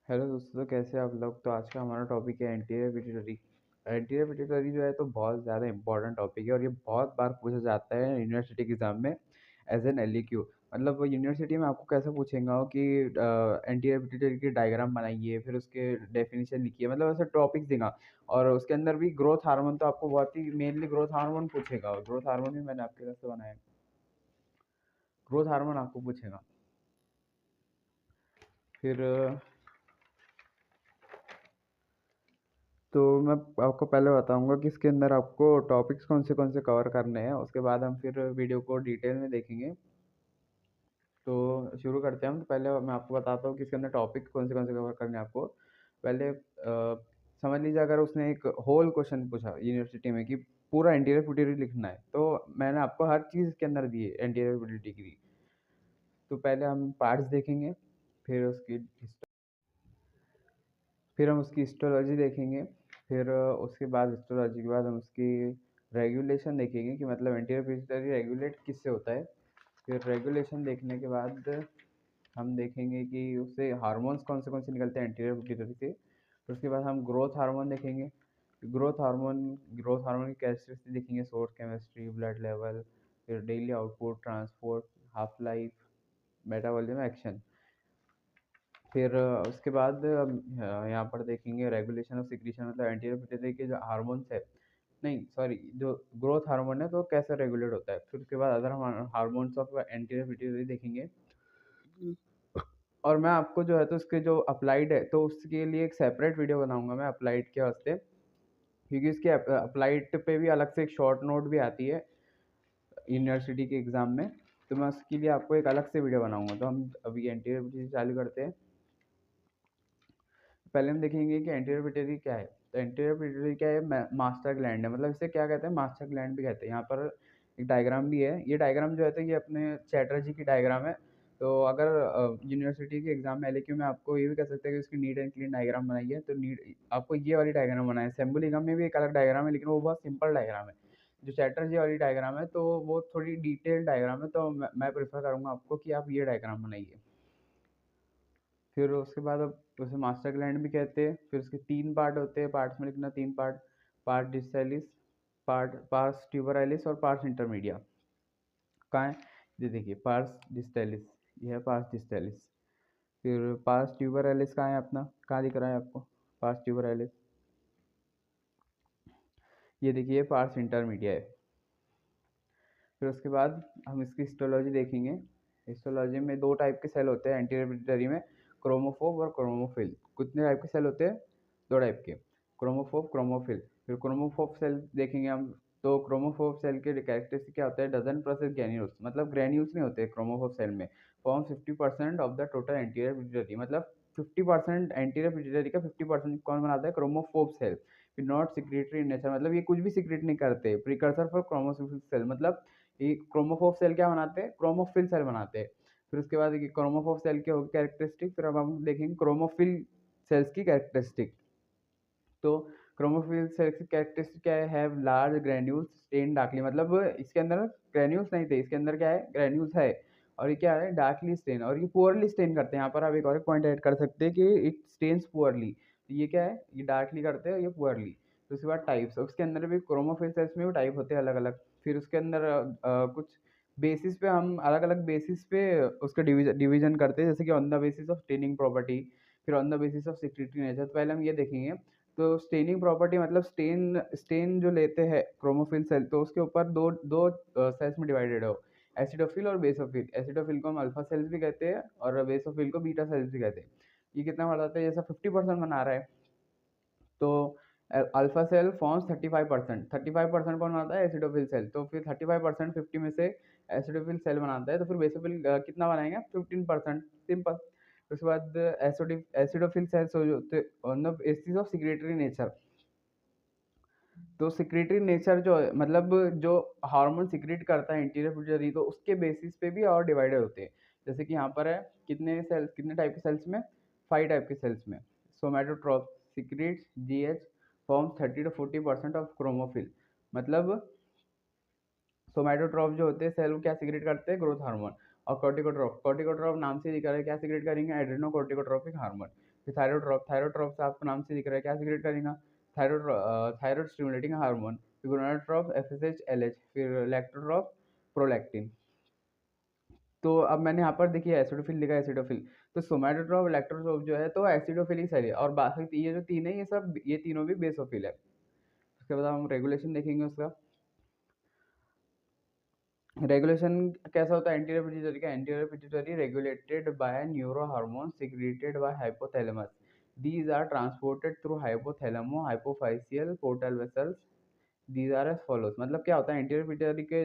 Hello दोस्तों, कैसे आप लोग। तो आज का हमारा टॉपिक है एंटीरियर पिट्यूटरी। एंटीरियर पिट्यूटरी जो है तो बहुत ज़्यादा इंपॉर्टेंट टॉपिक है और ये बहुत बार पूछा जाता है यूनिवर्सिटी के एग्जाम में एज एन एलईक्यू। मतलब वो यूनिवर्सिटी में आपको कैसे पूछेगा हो कि एंटीरियर पिट्यूटरी की डायग्राम बनाइए, फिर उसके डेफिनेशन लिखिए, मतलब ऐसे टॉपिक्स देगा। और उसके अंदर भी ग्रोथ हार्मोन तो आपको बहुत ही मेनली ग्रोथ हार्मोन पूछेगा, और ग्रोथ हार्मोन भी मैंने आपके तरफ से बनाया। ग्रोथ हार्मोन आपको पूछेगा। फिर तो मैं आपको पहले बताऊंगा कि इसके अंदर आपको टॉपिक्स कौन से कवर करने हैं, उसके बाद हम फिर वीडियो को डिटेल में देखेंगे। तो शुरू करते हैं हम। तो पहले मैं आपको बताता हूँ कि इसके अंदर टॉपिक कौन से कवर करने हैं आपको। पहले समझ लीजिए, अगर उसने एक होल क्वेश्चन पूछा यूनिवर्सिटी में कि पूरा एंटीरियर पिट्यूटरी लिखना है, तो मैंने आपको हर चीज़ के अंदर दी है एंटीरियर पिट्यूटरी की। तो पहले हम पार्ट्स देखेंगे, फिर उसकी फिर हम उसकी हिस्टोलॉजी देखेंगे। फिर उसके बाद हिस्टोलॉजी के बाद हम उसकी रेगुलेशन देखेंगे कि मतलब एंटीरियर पिट्यूटरी रेगुलेट किससे होता है। फिर रेगुलेशन देखने के बाद हम देखेंगे कि उससे हार्मोन्स कौन से निकलते हैं एंटीरियर पिट्यूटरी से। फिर उसके बाद हम ग्रोथ हार्मोन देखेंगे। ग्रोथ हार्मोन की कैरेक्टरिस्टिक देखेंगे, सोर्स केमिस्ट्री, ब्लड लेवल, फिर daily output, transport, half life, metabolism, action. फिर उसके बाद यहाँ पर देखेंगे रेगुलेशन ऑफ सिक्रीशन, मतलब एंटीरियर पिट्यूटरी के जो हार्मोन्स है, नहीं सॉरी, जो ग्रोथ हार्मोन है तो कैसे रेगुलेट होता है। फिर उसके बाद other hormones of anterior pituitary देखेंगे। और मैं आपको जो है तो उसके जो अप्लाइड है तो उसके लिए एक सेपरेट वीडियो बनाऊंगा मैं अप्लाइड के वास्ते, क्योंकि इसके अप्लाइड पे भी अलग से एक शॉर्ट नोट भी आती है यूनिवर्सिटी के एग्जाम में। तो मैं उसके लिए आपको एक अलग से वीडियो बनाऊंगा। तो हम अभी एंटीरियर पिट्यूटरी चालू करते हैं। पहले हम देखेंगे कि एंटीरियर पिट्यूटरी क्या है। तो एंटीरियर पिट्यूटरी क्या है, मास्टर ग्लैंड है। मतलब इसे क्या कहते हैं, मास्टर ग्लैंड भी कहते हैं। यहाँ पर एक डायग्राम भी है। ये डायग्राम जो है तो ये अपने चैटर्जी की डायग्राम है। तो अगर यूनिवर्सिटी के एग्जाम में एलक्यू में आपको ये भी कह सकते हैं कि उसकी नीट एंड क्लीन डायग्राम बनाइए, तो नीट आपको ये वाली डायग्राम बनाए। सेम्बुलिज्म में भी एक अलग डायग्राम है, लेकिन वो बहुत सिंपल डायग्राम है। जो चैटर्जी वाली डायग्राम है तो वो थोड़ी डिटेल डायग्राम है, तो मैं प्रेफर करूँगा आपको कि आप ये डायग्राम बनाइए। फिर उसके बाद अब उसे मास्टर ग्लैंड भी कहते हैं। फिर उसके 3 पार्ट होते हैं, पार्ट्स में लिखना 3 पार्ट। पार्ट डिस्टेलिस, पार्स ट्यूबरालिस और पार्स इंटरमीडिया। कहाँ है, ये देखिए पार्स डिस्टेलिस, ये है पार्स डिस्टेलिस। फिर पार्स ट्यूबरालिस कहाँ है अपना, कहाँ दिख रहा है आपको पार्स ट्यूबरालिस, ये देखिए पार्स इंटरमीडिया है। फिर उसके बाद हम इसकी हिस्टोलॉजी देखेंगे। हिस्टोलॉजी में 2 टाइप के सेल होते हैं एंटीरियर पिट्यूटरी में, क्रोमोफोब और क्रोमोफिल। कितने टाइप के सेल होते हैं, 2 टाइप के, क्रोमोफोब, क्रोमोफिल। फिर क्रोमोफोब सेल देखेंगे हम। तो क्रोमोफोब सेल के कैरेक्टरिस्टिक क्या होता है, डजन प्रोसेस ग्रेन्यूल्स, मतलब ग्रेन्यूल्स नहीं होते क्रोमोफोब सेल में। Form 50% of the total anterior pituitary, मतलब 50% एंटीरियर पिट्यूटरी का 50% कौन बनाता है, क्रोमोफोब सेल। फिर नॉट सिक्रेटरी इन नेचर, मतलब ये कुछ भी सिक्रेट नहीं करते। प्रिकर्सर फॉर क्रोमोफिल सेल, मतलब ये क्रोमोफोब सेल क्या बनाते हैं, क्रोमोफिल सेल बनाते हैं। फिर उसके बाद क्रोमोफोब सेल के होगी कैरेक्टरिस्टिक। फिर अब हम देखेंगे क्रोमोफिल सेल्स की कैरेक्टरिस्टिक। तो क्रोमोफिल सेल्स की कैरेक्टरिस्टिक क्या है, have large granules stain darkly, मतलब इसके अंदर ग्रेन्यूल्स नहीं थे, इसके अंदर क्या है, ग्रेन्यूल्स है। और ये क्या है, डार्कली स्टेन, और ये पुअरली स्टेन करते हैं। यहाँ पर आप एक और पॉइंट ऐड कर सकते हैं कि इट स्टेन्स पुअरली। तो ये क्या है, ये डार्कली करते हैं, ये पुअरली। तो उसके बाद टाइप्स, उसके अंदर भी क्रोमोफिल सेल्स में भी टाइप होते हैं अलग अलग। फिर उसके अंदर कुछ बेसिस पे हम अलग अलग बेसिस पे उसका डिवीजन करते हैं, जैसे कि on the basis of staining property, फिर on the basis of secretory nature. तो पहले हम ये देखेंगे। तो स्टेनिंग प्रॉपर्टी मतलब स्टेन स्टेन जो लेते हैं क्रोमोफिल सेल, तो उसके ऊपर दो दो सेल्स में डिवाइडेड हो, एसिडोफिल और बेसोफिल। एसिडोफिल को हम अल्फा सेल्स भी कहते हैं और बेसोफिल को बीटा सेल्स भी कहते हैं। ये कितना बताता है, जैसा 50% बना रहा है। तो अल्फा सेल फॉर्म्स 35%, 35% कौन बनाता है, एसिडोफिल सेल। तो फिर 35% 50 में से एसिडोफिल सेल बनाता है, तो फिर बेसोफिल कितना बनाएंगे, 15%, सिंपल। उसके बाद एसिडोफिल सेल्स हो जाते on the basis of secretory nature. तो सिक्रेटरी नेचर जो है, मतलब जो हार्मोन सिक्रेट करता है इंटीरियर पिट्यूटरी, तो उसके बेसिस पे भी और डिवाइडेड होते हैं। जैसे कि यहाँ पर है, कितने सेल्स, कितने टाइप के सेल्स में, 5 टाइप के सेल्स में। Somatotroph secretes GH, forms 30 to 40% of chromophil. मतलब सोमैटोट्रोफ जो होते हैं सेल, वो क्या सिक्रेट करते हैं, ग्रोथ हार्मोन। और कॉर्टिकोट्रोफ, कॉर्टिकोट्रोफ नाम से दिखा रहा है क्या सिक्रेट करेंगे, एड्रेनोकोर्टिकोट्रोपिक हार्मोन। फिर थायरोट्रॉप आपको नाम से दिख रहा है क्या सिक्रेट करेगा, थायरोइड स्टिमुलेटिंग हार्मोन। फिर गोनाडोट्रॉप एफएसएच एलएच, फिर लैक्टोट्रॉप प्रोलैक्टिन। तो अब मैंने यहाँ पर देखिए एसिडोफिल लिखा है, एसिडोफिल। तो सोमैटोट्रॉप लैक्टोट्रॉप जो है तो एसिडोफिलिक सेल है, और बाकी ये जो तीन है ये तीनों भी बेसोफिल है। उसके बाद हम रेगुलेशन देखेंगे उसका। रेगुलेशन कैसा होता है एंटीरियर पिट्यूटरी का, anterior pituitary regulated by neuro hormone secreted by hypothalamus, these are transported through hypothalamo hypophyseal portal vessels, these are as follows. मतलब क्या होता है एंटीरियर पिट्यूटरी के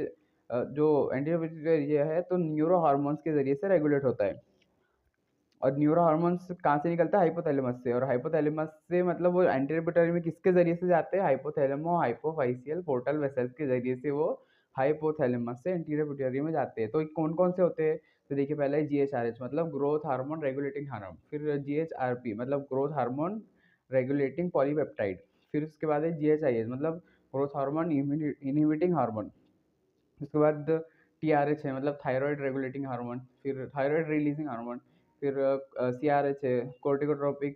जो एंटीरियर पिट्यूटरी है तो न्यूरो हार्मोन्स के जरिए से रेगुलेट होता है, और न्यूरो हार्मोन्स कहाँ से निकलता है, हाइपोथैलेमस से। और हाइपोथैलेमस से मतलब वो एंटीरियर पिट्यूटरी में किसके जरिए से जाते हैं, हाइपोथैलेमो हाइपोफाइशियल पोर्टल वेसल्स के जरिए से वो हाइपोथैलेमस से एंटीरियर पिट्यूटरी में जाते हैं। तो कौन कौन से होते हैं, तो देखिए पहले जीएचआरएच मतलब ग्रोथ हार्मोन रेगुलेटिंग हार्मोन, फिर जीएचआरपी मतलब ग्रोथ हार्मोन रेगुलेटिंग पॉलीपेप्टाइड, फिर उसके बाद है जीएचआईएच मतलब ग्रोथ हार्मोन इनहिबिटिंग हार्मोन, उसके बाद टीआरएच है मतलब थायराइड रेगुलेटिंग हार्मोन, फिर थायराइड रिलीजिंग हार्मोन, फिर सीआरएच है कॉर्टिकोट्रोपिन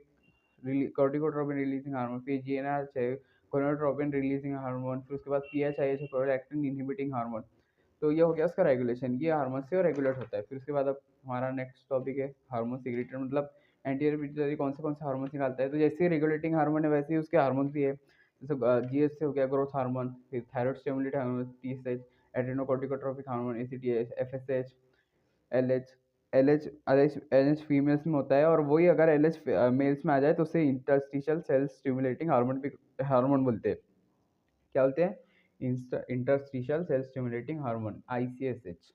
रिलीजिंग हार्मोन, फिर जीएनआरएच है गोनाडोट्रोपिन रिलीजिंग हार्मोन, फिर उसके बाद पीएचआईएच है प्रोलैक्टिन इनहिबिटिंग हार्मोन। तो ये हो गया उसका रेगुलेशन, ये हार्मोन से रेगुलेट होता है। फिर उसके बाद अब हमारा नेक्स्ट टॉपिक है हार्मोन सिक्रेटेड, मतलब एंटीरियर पिट्यूटरी कौन से हार्मोन निकालता है। तो जैसे रेगुलेटिंग हार्मोन है वैसे ही उसके हार्मोन भी है, जैसे जीएच से हो गया ग्रोथ हार्मोन, फिर thyroid stimulating hormone TSH, adrenocorticotropic hormone ACTH, FSH, LH. LH females में होता है, और वही अगर एलएच मेल्स में आ जाए तो उसे इंटरस्टिशियल सेल स्टिमुलेटिंग हार्मोन भी हार्मोन बोलते हैं। क्या बोलते हैं, इंटरस्टिशियल सेल स्टिमुलेटिंग हार्मोन आईसीएसएच।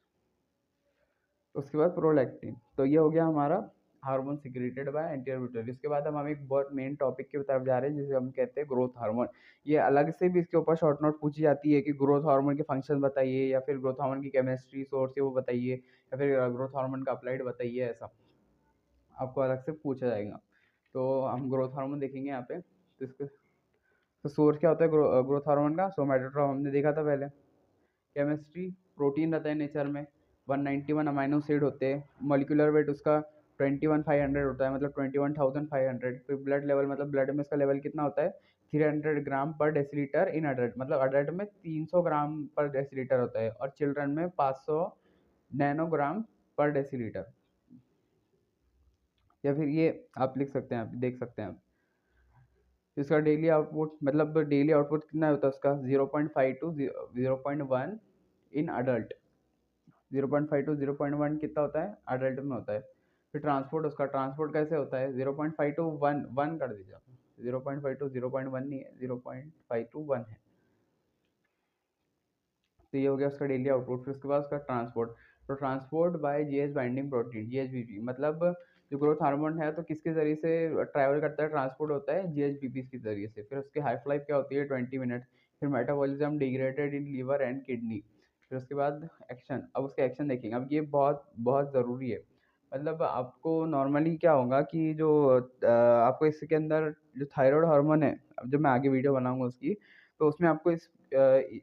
उसके बाद प्रोलैक्टिन। तो ये हो गया हमारा hormone secreted by anterior pituitary. इसके बाद हम एक बहुत मेन टॉपिक की तरफ जा रहे हैं जिसे हम कहते हैं ग्रोथ हार्मोन। ये अलग से भी इसके ऊपर शॉर्ट नोट पूछी जाती है कि ग्रोथ हार्मोन के फंक्शन बताइए, या फिर ग्रोथ हार्मोन की केमिस्ट्री सोर्स है वो बताइए, या फिर ग्रोथ हार्मोन का अप्लाइड बताइए, ऐसा आपको अलग से पूछा जाएगा। तो हम ग्रोथ हार्मोन देखेंगे यहाँ पे। तो इसके तो सोर्स क्या होता है ग्रोथ हार्मोन का, सोमैटोट्रॉप हमने देखा था पहले। केमिस्ट्री, प्रोटीन रहता है नेचर में, 191 अमाइनो एसिड होते हैं, मॉलिक्यूलर वेट उसका 21,500 होता है मतलब 21,500। फिर ब्लड लेवल मतलब ब्लड में इसका लेवल कितना होता है, 300 ग्राम पर डेसीलीटर इन अडल्ट, मतलब अडल्ट में 300 ग्राम पर डेसीलीटर होता है, और चिल्ड्रन में 500 नैनोग्राम पर डेसीलीटर। या फिर ये आप लिख सकते हैं, आप देख सकते हैं आप। इसका डेली आउटपुट मतलब डेली आउटपुट कितना होता है उसका, 0.5 टू 0.1 इन अडल्ट। 0.5 टू 0.1 कितना होता है, अडल्ट में होता है। फिर ट्रांसपोर्ट, उसका ट्रांसपोर्ट कैसे होता है, 0.5 टू 1 1 कर दीजिए आप, 0.5 टू 0.1 नहीं है, 0.5 टू 1 है। तो ये हो गया उसका डेली आउटपुट। फिर उसके बाद उसका ट्रांसपोर्ट, तो transport by GH binding protein GHBP, मतलब जो ग्रोथ हार्मोन है तो किसके जरिए से ट्रैवल करता है, ट्रांसपोर्ट होता है जीएचबीपी के जरिए से। फिर उसकी हाइफ लाइफ क्या होती है, 20 मिनट। फिर metabolism degraded in liver and kidney. फिर उसके बाद एक्शन, अब उसके एक्शन देखेंगे। अब ये बहुत बहुत ज़रूरी है, मतलब आपको नॉर्मली क्या होगा कि जो आपको इसके अंदर जो थायराइड हार्मोन है, अब जब मैं आगे वीडियो बनाऊंगा उसकी, तो उसमें आपको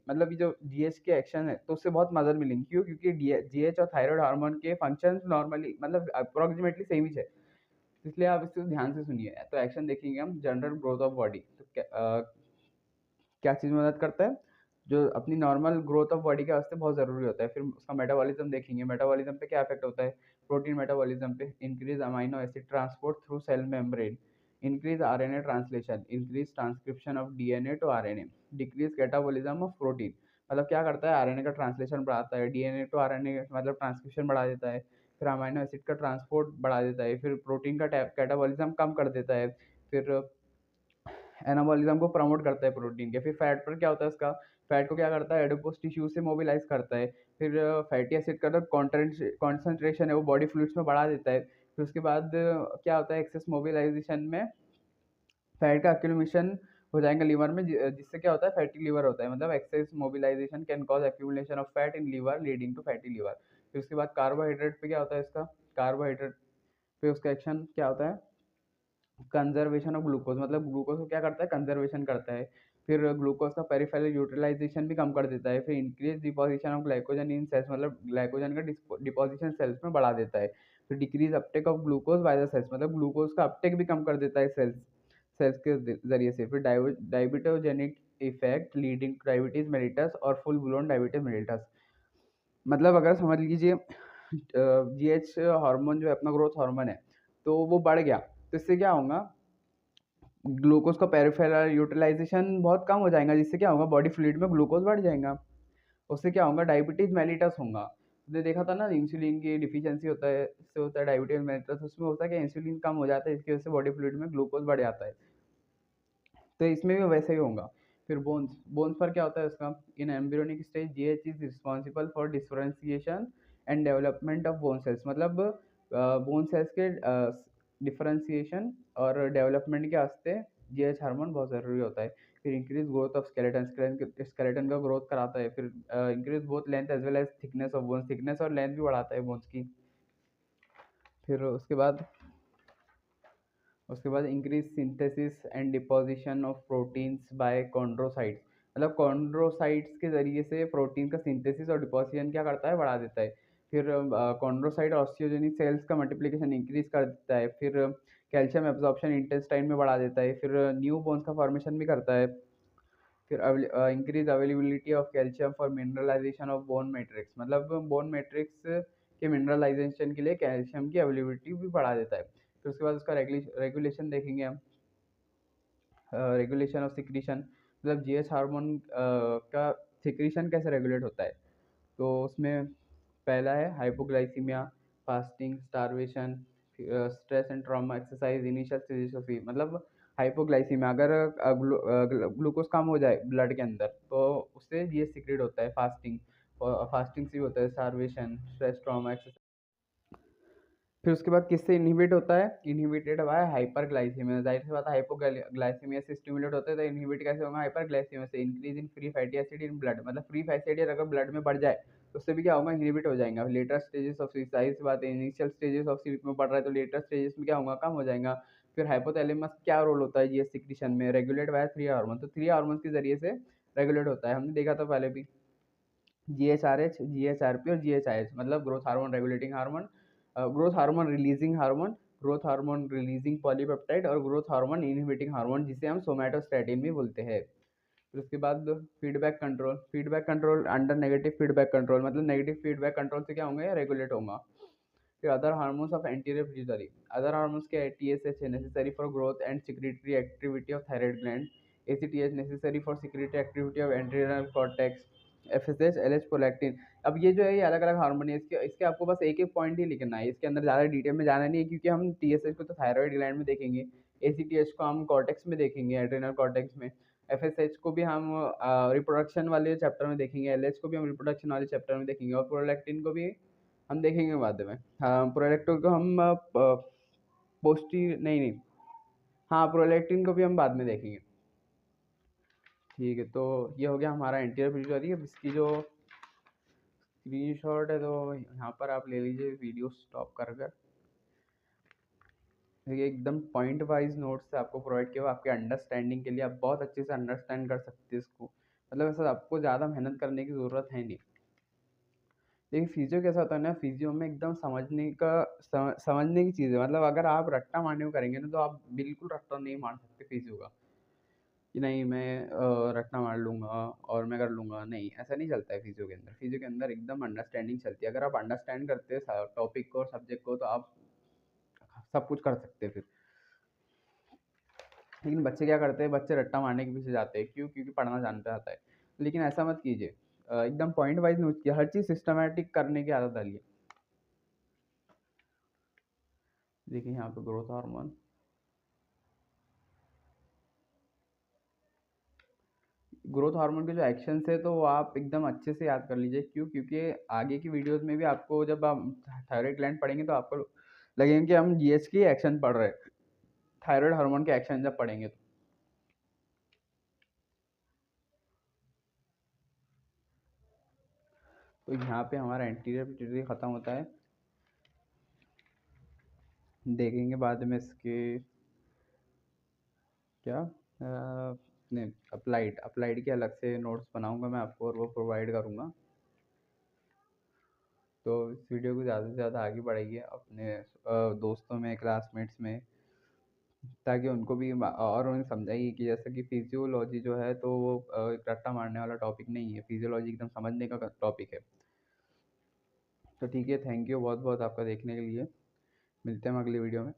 मतलब ये जो जीएच के एक्शन है तो उससे बहुत मदद मिलेंगी। क्यों, क्योंकि जीएच और थायराइड हार्मोन के फंक्शंस नॉर्मली मतलब अप्रोक्सीमेटली सेम ही है, इसलिए आप इसको ध्यान से सुनिए। तो एक्शन देखेंगे हम, जनरल ग्रोथ ऑफ बॉडी। तो क्या चीज़ में मदद करता है, जो अपनी नॉर्मल ग्रोथ ऑफ बॉडी के वास्ते बहुत ज़रूरी होता है। फिर उसका मेटाबॉलिज्म देखेंगे, मेटाबॉलिज्म पे क्या इफेक्ट होता है, प्रोटीन मेटाबॉलिज्म पे, increase amino acid transport through cell membrane, increase RNA translation, increase transcription of DNA to RNA, decrease catabolism of protein. मतलब क्या करता है, आरएनए का ट्रांसलेशन बढ़ाता है, डीएनए टू आरएनए मतलब ट्रांसक्रिप्शन बढ़ा देता है, फिर अमाइनो एसिड का ट्रांसपोर्ट बढ़ा देता है, फिर प्रोटीन का कैटाबॉलिज्म कम कर देता है, फिर एनाबॉलिज्म को प्रमोट करता है प्रोटीन के। फिर फैट पर क्या होता है उसका, फैट को क्या करता है, एडिपोज टिश्यू से मोबिलाइज करता है। फिर फैटी एसिड का जो कॉन्सेंट्रेशन है वो बॉडी फ्लूइड्स में बढ़ा देता है। फिर उसके बाद क्या होता है, एक्सेस मोबिलाइजेशन में फैट का एक्यूमुलेशन हो जाएगा लीवर में, जिससे क्या होता है, फैटी लीवर होता है। मतलब excess mobilization can cause accumulation of fat in liver leading to fatty liver. फिर उसके बाद कार्बोहाइड्रेट पे क्या होता है इसका, कार्बोहाइड्रेट पे उसका एक्शन क्या होता है, कंजर्वेशन ऑफ ग्लूकोज, मतलब ग्लूकोज को क्या करता है, कंजर्वेशन करता है। फिर ग्लूकोज का पेरिफेरल यूटिलाइजेशन भी कम कर देता है। फिर increase deposition of glycogen in cells, मतलब ग्लाइकोजन का डिपोजिशन सेल्स में बढ़ा देता है। फिर decrease uptake of glucose by the cells, मतलब ग्लूकोज का अपटेक भी कम कर देता है सेल्स सेल्स के जरिए से। फिर diabetogenic effect leading two diabetes mellitus और फुल ब्लोन डायबिटीज मेलिटस। मतलब अगर समझ लीजिए जीएच हार्मोन जो है अपना ग्रोथ हार्मोन है, तो वो बढ़ गया, तो इससे क्या होगा, ग्लूकोज का पेरिफेरल यूटिलाइजेशन बहुत कम हो जाएगा, जिससे क्या होगा, बॉडी फ्लूइड में ग्लूकोज बढ़ जाएगा, उससे क्या होगा, डायबिटीज मेलिटस होगा। आपने देखा था ना, इंसुलिन की डिफिशियंसी होता है, इससे होता है डायबिटीज मेलिटस। उसमें होता है कि इंसुलिन कम हो जाता है, इसकी वजह से बॉडी फ्लूइड में ग्लूकोज बढ़ जाता है, तो इसमें भी वैसे ही होगा। फिर बोन्स, बोन्स पर क्या होता है इसका, in embryonic stage GH is responsible for differentiation and development of bone cells, मतलब बोन सेल्स के डिफरेंशिएशन और डेवलपमेंट के वास्ते जीएच हार्मोन बहुत ज़रूरी होता है। फिर increase growth of skeleton, skeleton का ग्रोथ कराता है। फिर increase both length as well as thickness of bones, thickness और लेंथ भी बढ़ाता है बोन्स की। फिर उसके बाद increase synthesis and deposition of proteins bye chondrocytes, मतलब कॉन्ड्रोसाइट्स के जरिए से प्रोटीन का सिंथेसिस और डिपोजिशन क्या करता है, बढ़ा देता है। फिर कॉन्ड्रोसाइट ऑस्टियोजेनिक सेल्स का मल्टीप्लिकेशन इंक्रीज कर देता है। फिर कैल्शियम एब्जॉर्प्शन इंटेस्टाइन में बढ़ा देता है। फिर न्यू बोन्स का फॉर्मेशन भी करता है। फिर increase availability of calcium for mineralization of bone matrix, मतलब बोन मैट्रिक्स के मिनरलाइजेशन के लिए कैल्शियम की अवेलेबिलिटी भी बढ़ा देता है। फिर उसके बाद उसका रेगुलेशन देखेंगे हम, रेगुलेशन ऑफ सिक्रीशन, मतलब जीएच हार्मोन का सिक्रीशन कैसे रेगुलेट होता है, तो उसमें पहला है hypoglycaemia, fasting, starvation, stress and trauma, exercise, initial stages of fever. मतलब हाइपोग्लाइसीमिया, अगर ग्लूकोज कम हो जाए ब्लड के अंदर, तो उससे जीएच सिक्रेट होता है। फास्टिंग, फास्टिंग से भी होता है स्टारवेशन, स्ट्रेस, ट्रॉमा, एक्सरसाइज। फिर उसके बाद किससे इनहिबिट होता है, इनहिबिटेड बाय हाइपरग्लाइसीमिया। जाहिर सी बात है, हाइपोग्लाइसीमिया से स्टिमुलेट होता है, तो इनहिबिट कैसे होगा, हाइपरग्लाइसीमिया से। Increase in free fatty acid in blood, मतलब फ्री फैटी एसिड अगर ब्लड में बढ़ जाए तो उससे भी क्या होगा, इनहिबिट हो जाएगा। लेटर स्टेजेस ऑफ स्लीप, जाहिर सी बात है इनिशियल स्टेजेस ऑफ स्लीप में बढ़ रहा है, तो लेटर स्टेजेस में क्या होगा, कम हो जाएगा। फिर हाइपोथैलेमस क्या रोल होता है जीएच सिक्रीशन में, रेगुलेट बाय थ्री हार्मोन, तो थ्री हार्मोन के जरिए से रेगुलेट होता है, हमने देखा था पहले भी, जीएचआरएच, जीएचआरपी और जीएचआईएच, मतलब growth hormone regulating hormone, growth hormone releasing hormone, growth hormone releasing polypeptide और ग्रोथ हार्मोन इनहिबिटिंग हार्मोन, जिसे हम सोमैटोस्टैटिन भी बोलते हैं। फिर उसके बाद feedback control, feedback control under negative feedback control, मतलब नेगेटिव फीडबैक कंट्रोल से क्या होंगे, रेगुलेट होगा। फिर other hormones of anterior pituitary, other hormones के टीएसएच है necessary for growth and secretory activity of thyroid gland, ACTH necessary for secretary activity of anterior cortex, FSH, LH, prolactin. अब ये जो है ये अलग अलग हार्मोन है, इसके इसके आपको बस एक एक पॉइंट ही लिखना है, इसके अंदर ज़्यादा डिटेल में जाना नहीं है, क्योंकि हम टीएसएच को तो थायराइड ग्लैंड में देखेंगे, एसीटीएच को हम कॉर्टेक्स में देखेंगे, एड्रेनल कॉर्टेक्स में, एफएसएच को भी हम रिप्रोडक्शन वाले चैप्टर में देखेंगे, एलएच को भी हम रिप्रोडक्शन वाले चैप्टर में देखेंगे, और प्रोलैक्टिन को भी हम देखेंगे बाद में। हाँ, प्रोलैक्टिन को हम पोस्टी नहीं नहीं, हाँ प्रोलैक्टिन को भी हम बाद में देखेंगे। ठीक है, तो ये हो गया हमारा एंटीरियर पिट्यूटरी। अब इसकी जो स्क्रीनशॉट है, तो यहाँ पर आप ले लीजिए वीडियो स्टॉप कर कर। देखिए एकदम पॉइंट वाइज नोट्स से आपको प्रोवाइड किया हुआ आपके अंडरस्टैंडिंग के लिए, आप बहुत अच्छे से अंडरस्टैंड कर सकते हैं इसको, मतलब ऐसा आपको ज़्यादा मेहनत करने की ज़रूरत है नहीं। देखिए फिजियो कैसा होता है ना, फिजियो में एकदम समझने की चीज़ है, मतलब अगर आप रट्टा मारने को करेंगे ना, तो आप बिल्कुल रट्टा नहीं मार सकते फिजियो का, कि नहीं मैं रट्टा मार लूँगा और मैं कर लूँगा, नहीं ऐसा नहीं चलता है फिजियो के अंदर। फिजियो के अंदर एकदम अंडरस्टैंडिंग चलती है, अगर आप अंडरस्टैंड करते हैं टॉपिक को और सब्जेक्ट को, तो आप सब कुछ कर सकते हैं फिर। लेकिन बच्चे क्या करते हैं, बच्चे रट्टा मारने के पीछे जाते हैं, क्यों, क्योंकि पढ़ना जानते आता है। लेकिन ऐसा मत कीजिए, एकदम पॉइंट वाइज नोट किया, हर चीज़ सिस्टमैटिक करने की आदत डालिए। देखिए यहाँ पे ग्रोथ हार्मोन, ग्रोथ हार्मोन के जो एक्शंस है, तो वो आप एकदम अच्छे से याद कर लीजिए, क्यों, क्योंकि आगे की वीडियोस में भी आपको, जब आप थायराइड ग्लैंड पढ़ेंगे, तो आपको लगेगा कि हम जीएच की एक्शन पढ़ रहे हैं, थायराइड हार्मोन के एक्शन जब पढ़ेंगे तो यहाँ पे हमारा एंटीरियर पिट्यूटरी खत्म होता है। देखेंगे बाद में इसके क्या, नहीं, अप्लाइड, अप्लाइड के अलग से नोट्स बनाऊंगा मैं आपको, और वो प्रोवाइड करूँगा। तो इस वीडियो को ज़्यादा से ज़्यादा आगे बढ़ाइए अपने दोस्तों में, क्लासमेट्स में, ताकि उनको भी और उन्हें समझाइए कि जैसे कि फिजियोलॉजी जो है तो वो एक रट्टा मारने वाला टॉपिक नहीं है, फिजियोलॉजी एकदम समझने का टॉपिक है। तो ठीक है, थैंक यू बहुत बहुत आपका देखने के लिए। मिलते हैं हम अगली वीडियो में।